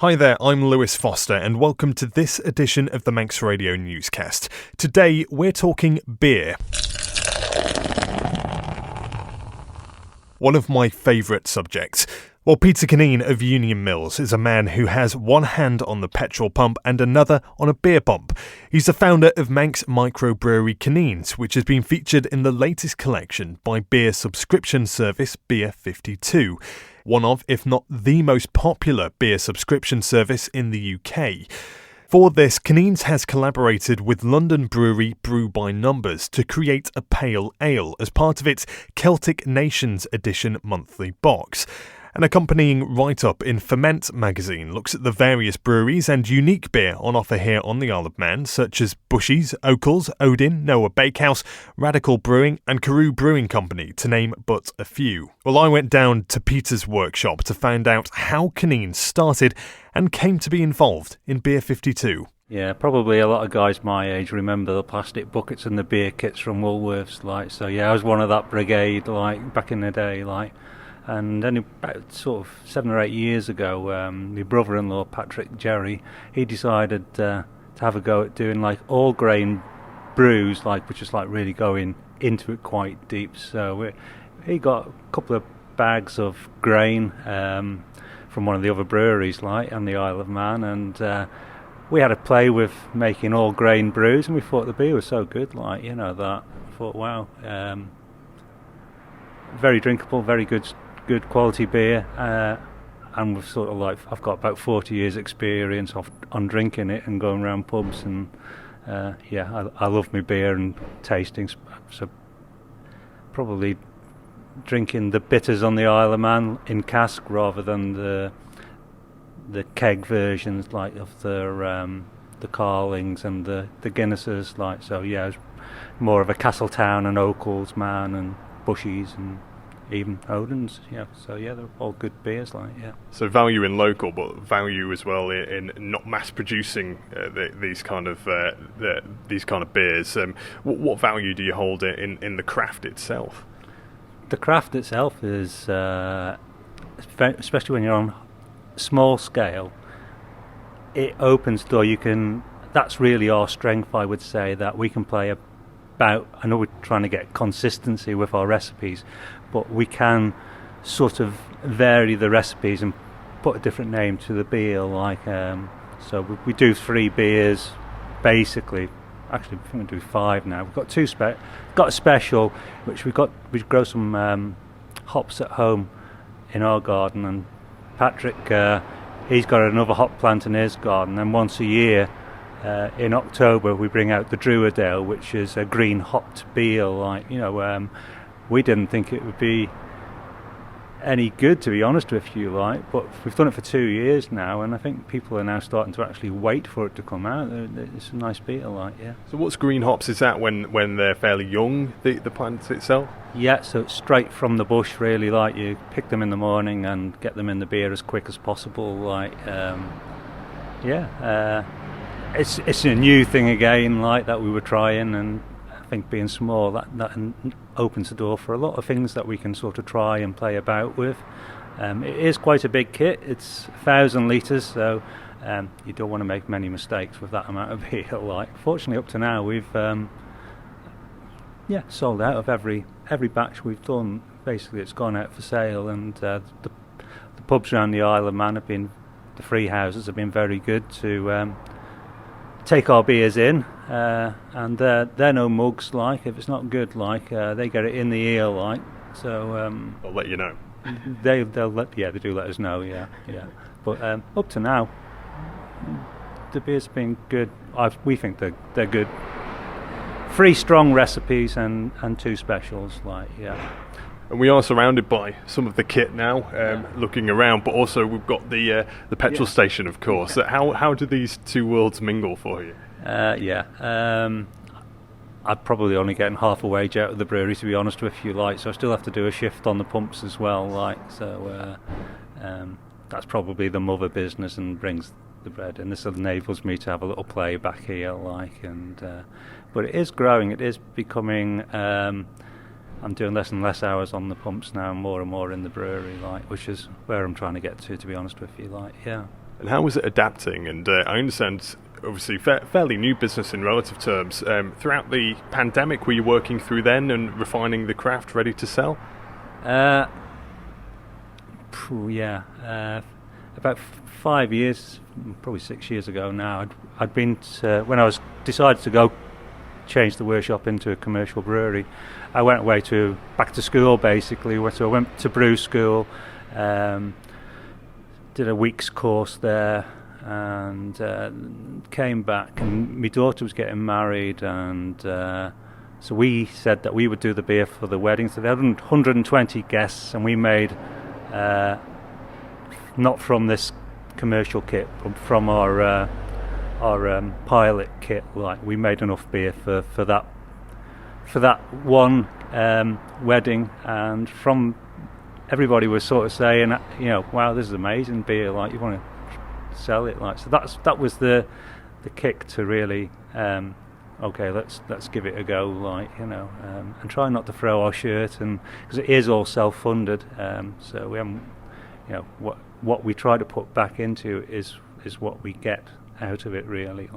Hi there, I'm Lewis Foster and welcome to this edition of the Manx Radio Newscast. Today we're talking beer. One of my favourite subjects. Well, Peter Kaneen of Union Mills is a man who has one hand on the petrol pump and another on a beer pump. He's the founder of Manx microbrewery Kaneen's, which has been featured in the latest collection by beer subscription service Beer 52. One of, if not the most popular beer subscription service in the UK. For this, Kaneen's has collaborated with London brewery Brew by Numbers to create a pale ale as part of its Celtic Nations edition monthly box. An accompanying write-up in Ferment Magazine looks at the various breweries and unique beer on offer here on the Isle of Man, such as Bushy's, Okell's, Odin, Noa Bakehouse, Radical Brewing and Kerroo Brewing Company, to name but a few. Well, I went down to Peter's workshop to find out how Kaneen started and came to be involved in Beer 52. Yeah, probably a lot of guys my age remember the plastic buckets and the beer kits from Woolworths, So yeah, I was one of that brigade, back in the day, And then about sort of 7 or 8 years ago, my brother-in-law, Patrick Jerry, he decided to have a go at doing all grain brews, which is really going into it quite deep. So he got a couple of bags of grain from one of the other breweries, on the Isle of Man, and we had a play with making all grain brews, and we thought the beer was so good, that I thought, wow, very drinkable, very good quality beer, and we've sort of I've got about 40 years experience on drinking it and going around pubs, and I love my beer and tasting, so probably drinking the bitters on the Isle of Man in cask rather than the keg versions of the Carlings and the Guinnesses, so yeah, I was more of a Castletown and Okell's man and Bushy's and even Odin's, so yeah, they're all good beers, So value in local, but value as well in not mass producing these kind of beers. What value do you hold in the craft itself? The craft itself is, especially when you're on small scale, it opens the door. That's really our strength, I would say, that we can play about. I know we're trying to get consistency with our recipes, but we can sort of vary the recipes and put a different name to the beer. So we do 3 beers, basically. Actually, I think we do 5 now. We've got got a special, which we grow some hops at home in our garden, and Patrick, he's got another hop plant in his garden, and once a year, in October, we bring out the Druid Ale, which is a green hopped beer. We didn't think it would be any good, to be honest with you, but we've done it for 2 years now, and I think people are now starting to actually wait for it to come out. It's a nice beer, yeah. So what's green hops? Is that when they're fairly young, the plant itself? Yeah, so it's straight from the bush, really. You pick them in the morning and get them in the beer as quick as possible. It's a new thing again, that we were trying, and I think being small, that opens the door for a lot of things that we can sort of try and play about with. It is quite a big kit. It's 1,000 litres, so you don't want to make many mistakes with that amount of beer. Fortunately, up to now, we've sold out of every batch we've done. Basically, it's gone out for sale, and the pubs around the Isle of Man the free houses have been very good to take our beers in, and they're no mugs. If it's not good, they get it in the ear, so I'll let you know. They do let us know, yeah. But up to now, the beer's been good. We think they're good. 3 strong recipes and 2 specials, And we are surrounded by some of the kit now, looking around, but also we've got the petrol station, of course. How do these 2 worlds mingle for you? I'm probably only getting half a wage out of the brewery, to be honest with you, so I still have to do a shift on the pumps as well, so that's probably the mother business and brings the bread, and this enables me to have a little play back here, but it is growing, it is becoming. I'm doing less and less hours on the pumps now, and more in the brewery, which is where I'm trying to get to be honest with you, And how was it adapting? And I understand, obviously, fairly new business in relative terms. Throughout the pandemic, were you working through then and refining the craft ready to sell? About 5 years, probably 6 years ago now, I'd been to, when I was decided to go change the workshop into a commercial brewery, I went away back to school basically. So I went to brew school, did a week's course there, and came back, and my daughter was getting married, and so we said that we would do the beer for the wedding. So there were 120 guests, and we made not from this commercial kit, but from our pilot kit. Like, we made enough beer for that one wedding, and from everybody was sort of saying, wow, this is amazing beer. Like, you want to sell it? Like, so that was the kick to really. Okay, let's give it a go, and try not to throw our shirt, and because it is all self-funded, so we haven't, what we try to put back into is what we get out of it, really.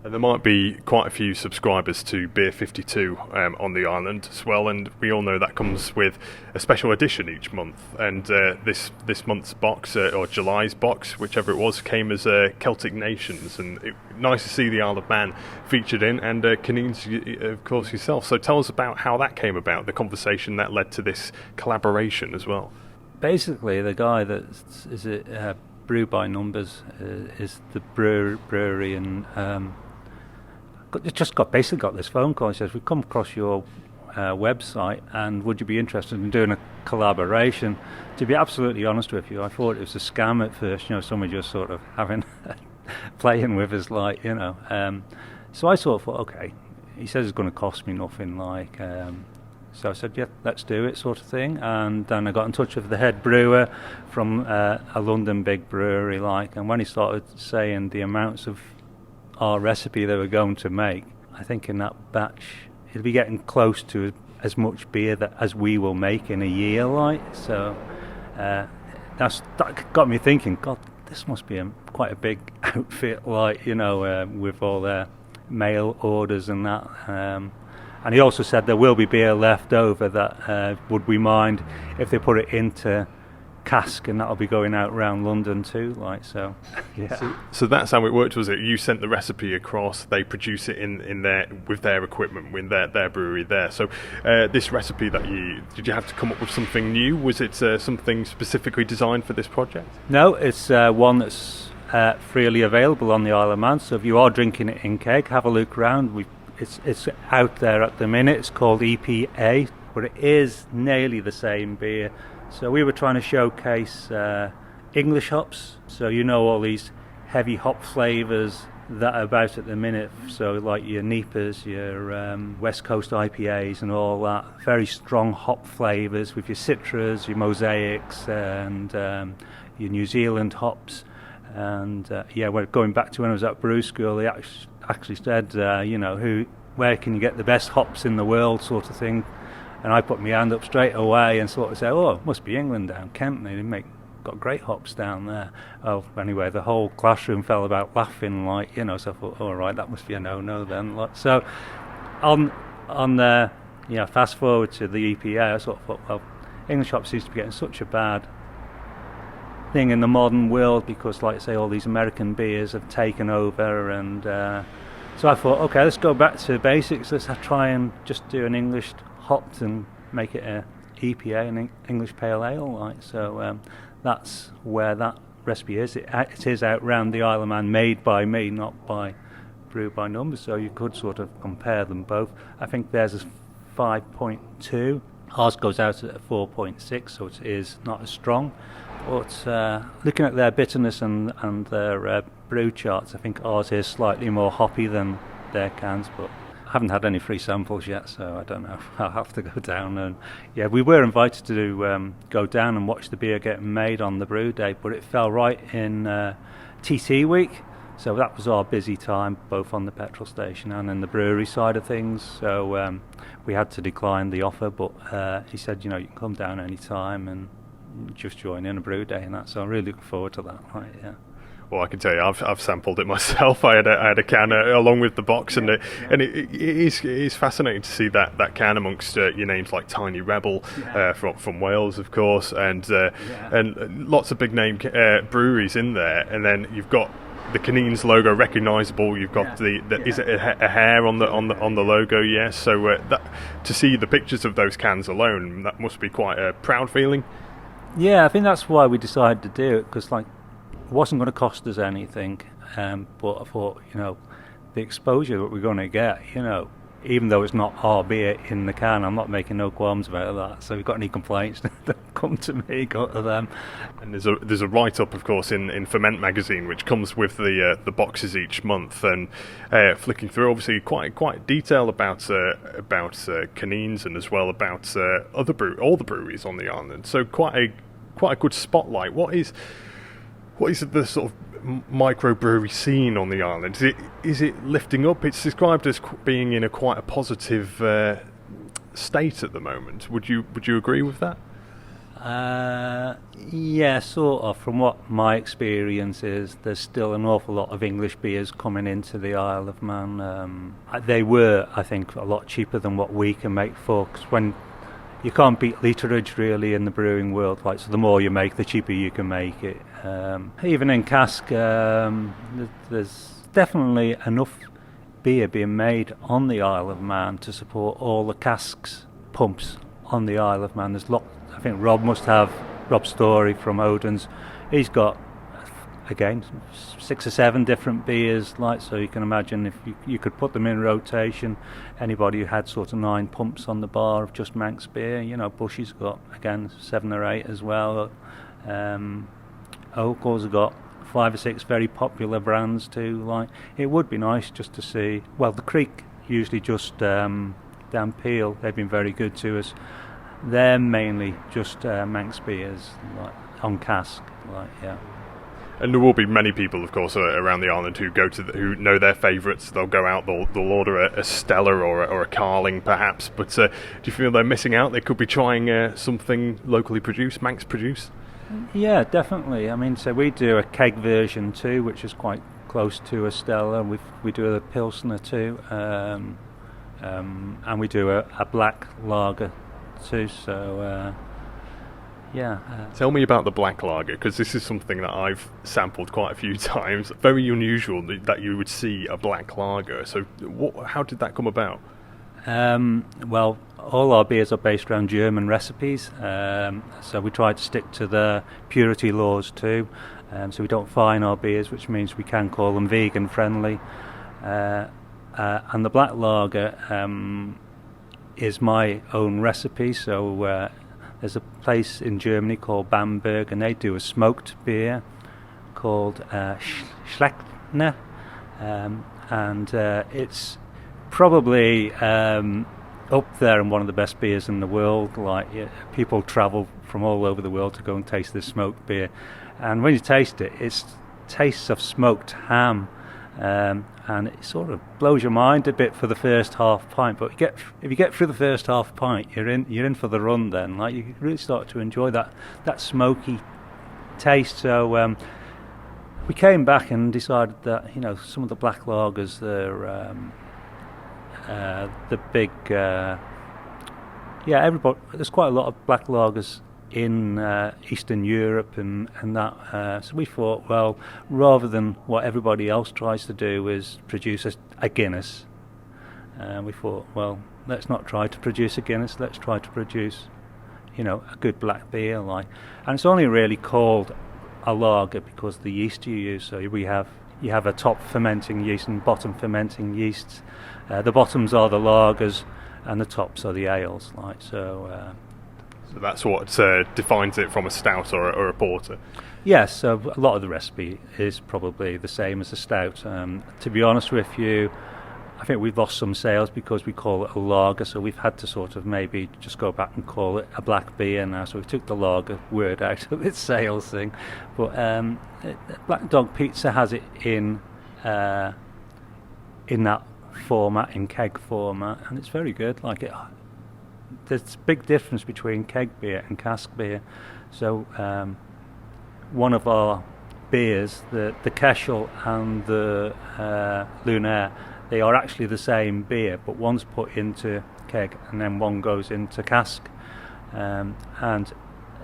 And there might be quite a few subscribers to Beer 52 on the island as well, and we all know that comes with a special edition each month. And this month's box, or July's box, whichever it was, came as Celtic Nations, and nice to see the Isle of Man featured in, and Kaneen's, of course, yourself. So tell us about how that came about, the conversation that led to this collaboration as well. Basically, the guy that is it Brew by Numbers is the brewery, and basically got this phone call. He says, we've come across your website, and would you be interested in doing a collaboration? To be absolutely honest with you, I thought it was a scam at first, someone just sort of playing with us, so I sort of thought, okay, he says it's going to cost me nothing, so I said, yeah, let's do it, sort of thing. And then I got in touch with the head brewer from a London big brewery, and when he started saying the amounts of our recipe they were going to make, I think in that batch it'll be getting close to as much beer as we will make in a year, so that got me thinking, God, this must be quite a big outfit, with all their mail orders and that. And he also said there will be beer left over that would we mind if they put it into cask, and that'll be going out around London too, so yeah. So that's how it worked, was it? You sent the recipe across, they produce it in their with their equipment, with their brewery there. So this recipe did you have to come up with something new? Was it something specifically designed for this project? No, it's one that's freely available on the Isle of Man. So if you are drinking it in keg, have a look around. It's out there at the minute. It's called EPA, but it is nearly the same beer. So we were trying to showcase English hops. So all these heavy hop flavours that are about at the minute. So like your Neepers, your West Coast IPAs and all that. Very strong hop flavours with your Citras, your Mosaics, and your New Zealand hops. And we're going back to when I was at brew school. They actually said, where can you get the best hops in the world, sort of thing. And I put my hand up straight away and sort of said, oh, it must be England down Kent. They got great hops down there. Oh, anyway, the whole classroom fell about laughing, so I thought, all right, that must be a no-no then. So on fast forward to the EPA, I sort of thought, well, English hops seems to be getting such a bad thing in the modern world because, like I say, all these American beers have taken over, and so I thought, okay, let's go back to basics. Let's try and just do an English hopped and make it a EPA, an English Pale Ale, So that's where that recipe is. It is out round the Isle of Man, made by me, not by Brew by Numbers. So you could sort of compare them both. I think theirs is 5.2. Ours goes out at 4.6, so it is not as strong. But looking at their bitterness and their brew charts, I think ours is slightly more hoppy than their cans, but I haven't had any free samples yet, so I don't know. I'll have to go down. And we were invited to go down and watch the beer getting made on the brew day, but it fell right in TT week, so that was our busy time, both on the petrol station and in the brewery side of things. So we had to decline the offer, but he said, you can come down any time, and just join in a brew day and that. So I'm really looking forward to that. Right, yeah. Well, I can tell you, I've sampled it myself. I had a can along with the box, and it is fascinating to see that can amongst your names like Tiny Rebel from Wales, of course, and lots of big name breweries in there. And then you've got the Kaneen's logo recognisable. You've got is it a hair on the logo? Yes. So that, to see the pictures of those cans alone, that must be quite a proud feeling. Yeah, I think that's why we decided to do it, because it wasn't going to cost us anything, but I thought, the exposure that we're going to get, even though it's not our beer in the can, I'm not making no qualms about that. So if you've got any complaints, don't come to me, go to them. And there's a write-up, of course, in Ferment Magazine, which comes with the boxes each month, and flicking through, obviously quite detail about Kaneen's, and as well about all the breweries on the island. So quite a good spotlight. What is the sort of microbrewery scene on the island? Is it lifting up? It's described as being in quite a positive state at the moment. Would you agree with that? Yeah, sort of. From what my experience is, there's still an awful lot of English beers coming into the Isle of Man. They were, I think, a lot cheaper than what we can make for, because when you can't beat literage really in the brewing world, so the more you make, the cheaper you can make it. Even in cask, there's definitely enough beer being made on the Isle of Man to support all the casks pumps on the Isle of Man. There's I think Rob Story from Odin's. He's got, again, 6 or 7 different beers, so you can imagine if you could put them in rotation. Anybody who had sort of 9 pumps on the bar of just Manx beer, Bushy's got, again, 7 or 8 as well. Okell's got 5 or 6 very popular brands too. It would be nice just to see. Well, the Creek usually just down Peel. They've been very good to us. They're mainly just Manx beers, on cask, yeah. And there will be many people, of course, around the island who know their favourites. They'll go out, they'll order a Stella or a Carling, perhaps. But do you feel they're missing out? They could be trying something locally produced, Manx produced. Yeah, definitely. I mean, so we do a keg version too, which is quite close to a Stella. We do a Pilsner too, and we do a black lager too. So. Yeah. Tell me about the black lager, because this is something that I've sampled quite a few times. Very unusual that you would see a black lager. So how did that come about? Well, all our beers are based around German recipes, so we try to stick to the purity laws too. So we don't fine our beers, which means we can call them vegan friendly. And the black lager is my own recipe, so there's a place in Germany called Bamberg, and they do a smoked beer called Schlechtner, and it's probably up there and one of the best beers in the world. People travel from all over the world to go and taste this smoked beer, and when you taste it, it tastes of smoked ham. And it sort of blows your mind a bit for the first half pint, but if you get through the first half pint, you're in for the run. Then, you really start to enjoy that smoky taste. So we came back and decided that some of the black lagers, they're the big everybody. There's quite a lot of black lagers in Eastern Europe and that, so we thought, well, rather than what everybody else tries to do is produce a Guinness, we thought, well, let's not try to produce a Guinness, let's try to produce a good black beer, and it's only really called a lager because the yeast you use. So you have a top fermenting yeast and bottom fermenting yeasts. The bottoms are the lagers and the tops are the ales, so that's what defines it from a stout or a porter. Yes, so a lot of the recipe is probably the same as a stout. To be honest with you, I think we've lost some sales because we call it a lager, so we've had to sort of maybe just go back and call it a black beer now. So we took the lager word out of its sales thing. But Black Dog Pizza has it in that format, in keg format, and it's very good. there's a big difference between keg beer and cask beer. So one of our beers, the Keshel and the Lunaire, they are actually the same beer, but one's put into keg and then one goes into cask, and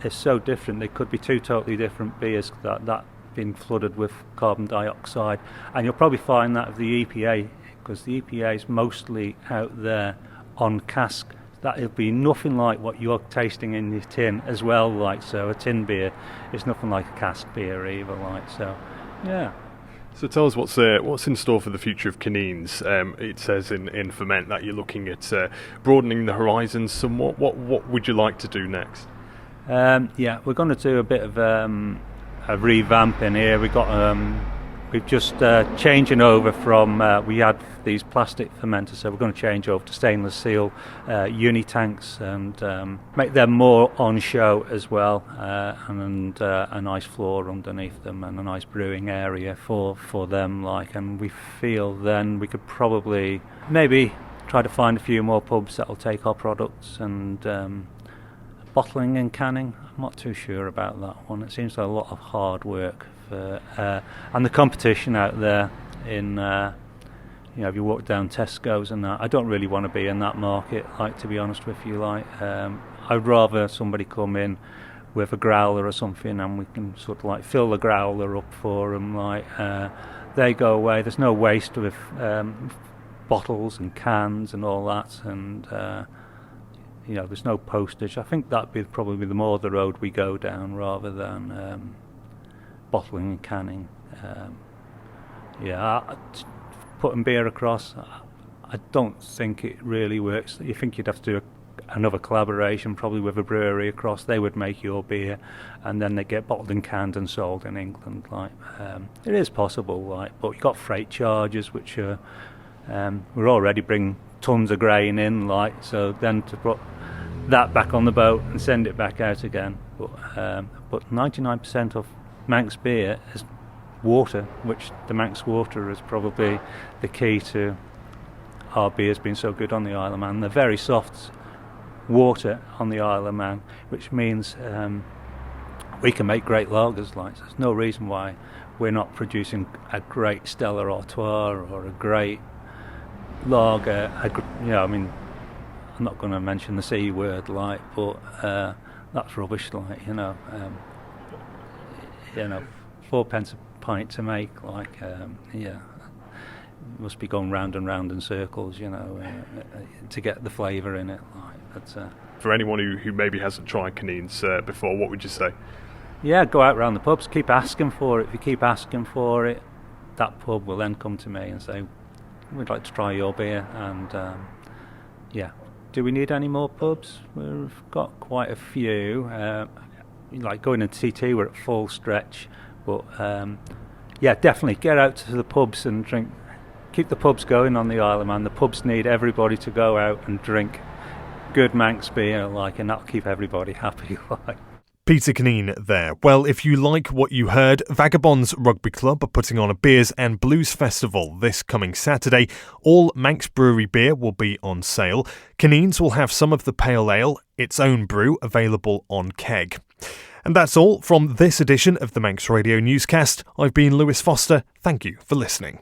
it's so different. They could be two totally different beers that been flooded with carbon dioxide, and you'll probably find that of the EPA, because the EPA is mostly out there on cask. That'll be nothing like what you're tasting in your tin as well, like, so a tin beer is nothing like a cask beer either, like, so yeah. So tell us what's in store for the future of Kaneen's. It says in Ferment that you're looking at broadening the horizons somewhat. What would you like to do next? Yeah, we're going to do a bit of a revamp in here. We've just changing over from we had these plastic fermenters, so we're going to change over to stainless steel uni tanks and make them more on show as well, and a nice floor underneath them and a nice brewing area for them, like. And we feel then we could probably maybe try to find a few more pubs that will take our products, and bottling and canning, I'm not too sure about that one. It seems like a lot of hard work and the competition out there in if you walk down Tesco's and that, I don't really want to be in that market, like, to be honest with you, like. I'd rather somebody come in with a growler or something and we can sort of like fill the growler up for them, like. They go away, there's no waste with bottles and cans and all that, and there's no postage. I think that'd be probably the more the road we go down rather than bottling and canning. Putting beer across, I don't think it really works. You think you'd have to do another collaboration, probably with a brewery across. They would make your beer, and then they get bottled and canned and sold in England. Like, it is possible, like, but you've got freight charges, which are we're already bringing tons of grain in, like, so then to put that back on the boat and send it back out again. But 99% of Manx beer is water, which the Manx water is probably the key to our beers being so good on the Isle of Man. They're very soft water on the Isle of Man, which means we can make great lagers. Like, there's no reason why we're not producing a great Stella Artois or a great lager. I mean, I'm not going to mention the C word, like, but that's rubbish, like, 4 pence a pint to make, like, must be going round and round in circles, to get the flavour in it, like. But, for anyone who maybe hasn't tried Kaneen's before, what would you say? Yeah, go out round the pubs, keep asking for it. If you keep asking for it, that pub will then come to me and say, we'd like to try your beer, and do we need any more pubs? We've got quite a few. Like going into TT, we're at full stretch, but definitely get out to the pubs and drink. Keep the pubs going on the Isle of Man. The pubs need everybody to go out and drink good Manx beer, like, and that'll keep everybody happy, like. Peter Kaneen there. Well, if you like what you heard, Vagabonds Rugby Club are putting on a Beers and Blues Festival this coming Saturday. All Manx Brewery beer will be on sale. Kaneen's will have some of the pale ale, its own brew, available on keg. And that's all from this edition of the Manx Radio Newscast. I've been Lewis Foster. Thank you for listening.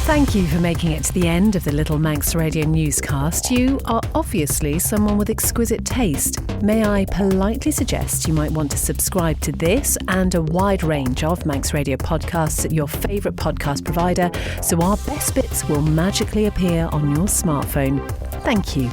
Thank you for making it to the end of the Little Manx Radio Newscast. You are obviously someone with exquisite taste. May I politely suggest you might want to subscribe to this and a wide range of Manx Radio podcasts at your favourite podcast provider, so our best bits will magically appear on your smartphone. Thank you.